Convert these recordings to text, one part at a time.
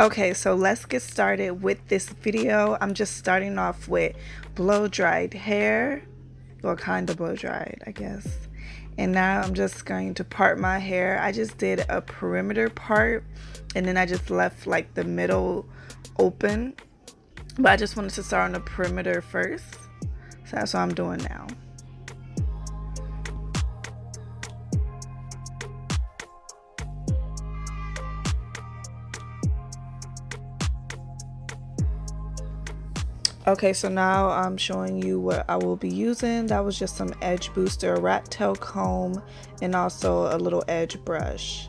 Okay, so let's get started with this video. I'm just starting off with blow dried hair, or kind of blow dried, I guess. And now I'm just going to part my hair. I just did a perimeter part and then I just left like the middle open, but I just wanted to start on the perimeter first. So that's what I'm doing now. Okay, so now I'm showing you what I will be using. That was just some edge booster, a rat tail comb, and also a little edge brush.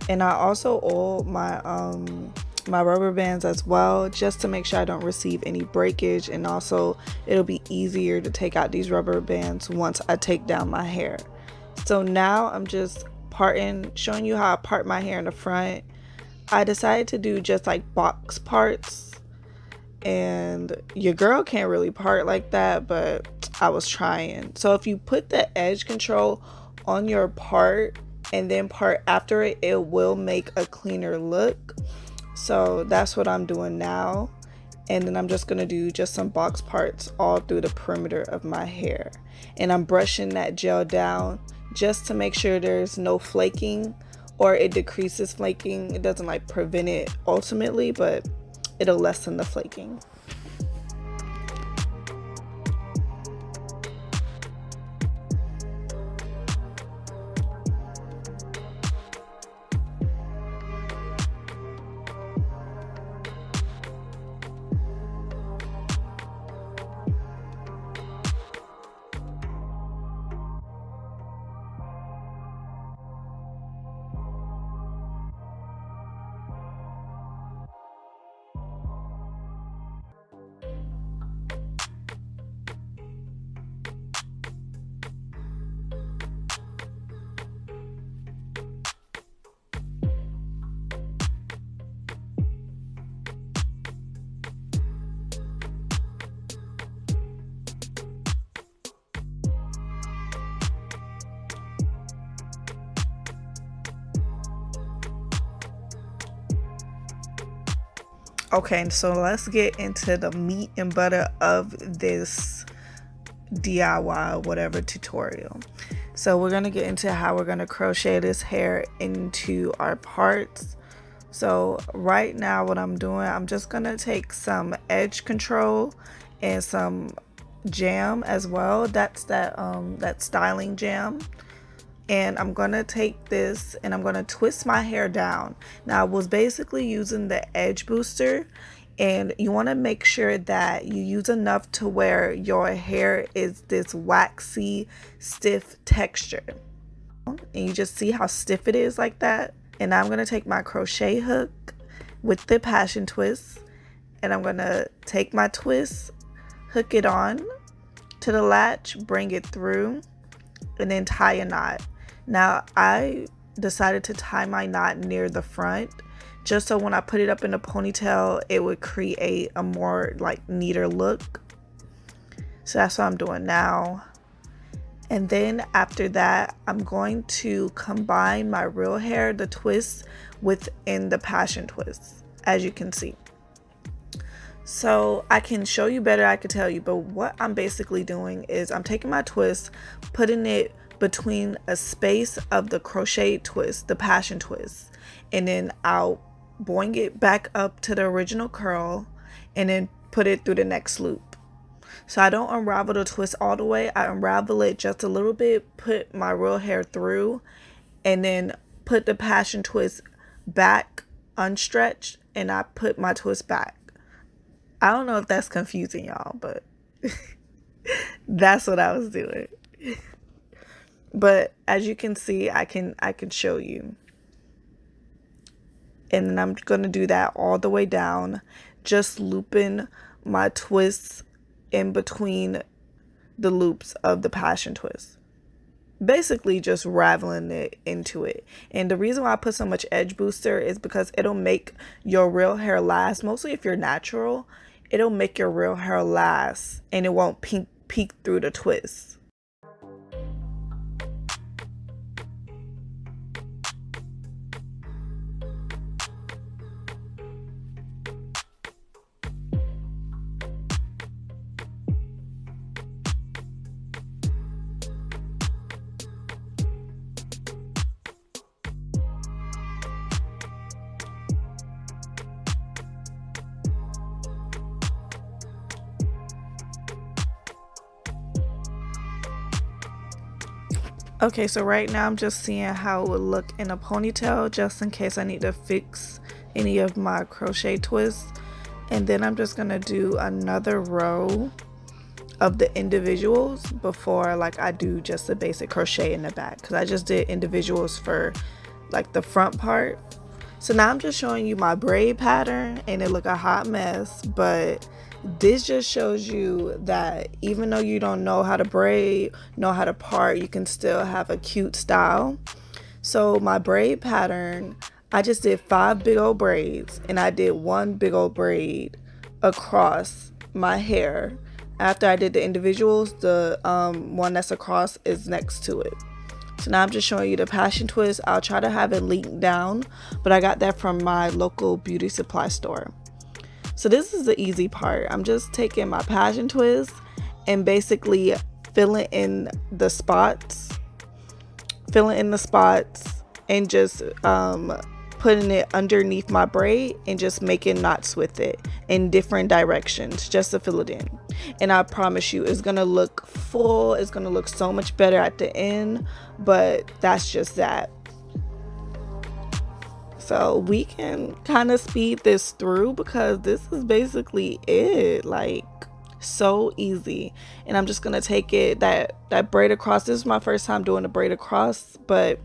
And I also oiled my my rubber bands as well, just to make sure I don't receive any breakage, and also it'll be easier to take out these rubber bands once I take down my hair. So now I'm just showing you how I part my hair in the front. I decided to do just like box parts, and your girl can't really part like that, but I was trying. So if you put the edge control on your part and then part after it, it will make a cleaner look. So that's what I'm doing now. And then I'm just going to do just some box parts all through the perimeter of my hair. And I'm brushing that gel down just to make sure there's no flaking, or it decreases flaking. It doesn't like prevent it ultimately, but it'll lessen the flaking. Okay, so let's get into the meat and butter of this DIY whatever tutorial. So we're gonna get into how we're gonna crochet this hair into our parts. So right now what I'm doing, I'm just gonna take some edge control and some jam as well. That's that styling jam. And I'm gonna take this and I'm gonna twist my hair down. Now I was basically using the edge booster, and you want to make sure that you use enough to where your hair is this waxy stiff texture, and you just see how stiff it is like that. And I'm gonna take my crochet hook with the passion twist, and I'm gonna take my twist, hook it on to the latch, bring it through, and then tie a knot. Now I decided to tie my knot near the front, just so when I put it up in a ponytail it would create a more like neater look. So that's what I'm doing now. And then after that I'm going to combine my real hair, the twist, within the passion twist, as you can see. So I can show you better, I could tell you, but what I'm basically doing is I'm taking my twist, putting it between a space of the crochet twist, the passion twist, and then I'll boing it back up to the original curl and then put it through the next loop. So I don't unravel the twist all the way, I unravel it just a little bit, put my real hair through, and then put the passion twist back unstretched, and I put my twist back. I don't know if that's confusing y'all, but that's what I was doing. But as you can see, I can show you. And then I'm going to do that all the way down, just looping my twists in between the loops of the passion twist. Basically just raveling it into it. And the reason why I put so much edge booster is because it'll make your real hair last. Mostly if you're natural, it'll make your real hair last and it won't peek through the twist. Okay, so right now I'm just seeing how it would look in a ponytail, just in case I need to fix any of my crochet twists. And then I'm just gonna do another row of the individuals before like I do just the basic crochet in the back, because I just did individuals for like the front part. So now I'm just showing you my braid pattern, and it look a hot mess, but this just shows you that even though you don't know how to braid, know how to part, you can still have a cute style. So my braid pattern, I just did 5 big old braids, and I did 1 big old braid across my hair. After I did the individuals, the one that's across is next to it. So now I'm just showing you the passion twist. I'll try to have it linked down, but I got that from my local beauty supply store. So this is the easy part. I'm just taking my passion twist and basically filling in the spots, and just putting it underneath my braid and just making knots with it in different directions just to fill it in. And I promise you, it's gonna look full, it's gonna look so much better at the end, but that's just that. So we can kind of speed this through because this is basically it, like so easy. And I'm just gonna take it that braid across. This is my first time doing a braid across, but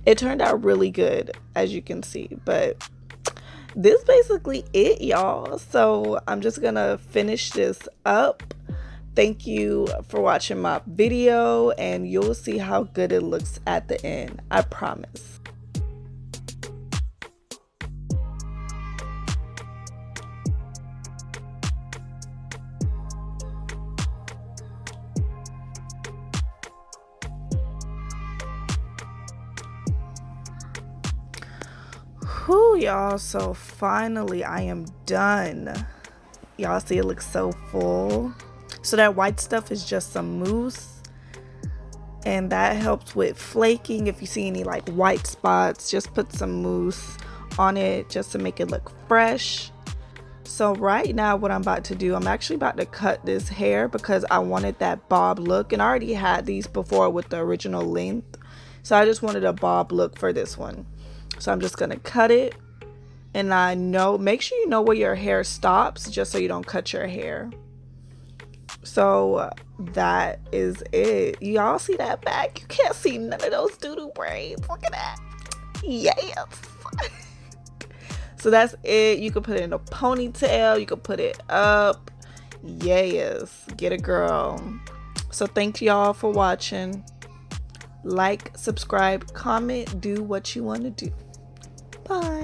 it turned out really good, as you can see. But this is basically it, y'all. So I'm just gonna finish this up. Thank you for watching my video, and you'll see how good it looks at the end, I promise. Whew, y'all, so finally I am done. Y'all see it looks so full. So that white stuff is just some mousse, and that helps with flaking. If you see any like white spots, just put some mousse on it just to make it look fresh. So right now what I'm about to do, I'm actually about to cut this hair because I wanted that bob look, and I already had these before with the original length, so I just wanted a bob look for this one. So I'm just gonna cut it, and make sure you know where your hair stops just so you don't cut your hair. So that is it. Y'all see that back? You can't see none of those doo-doo braids. Look at that. Yes. So that's it. You can put it in a ponytail. You can put it up. Yes. Get it, girl. So thank y'all for watching. Like, subscribe, comment, do what you want to do. Bye.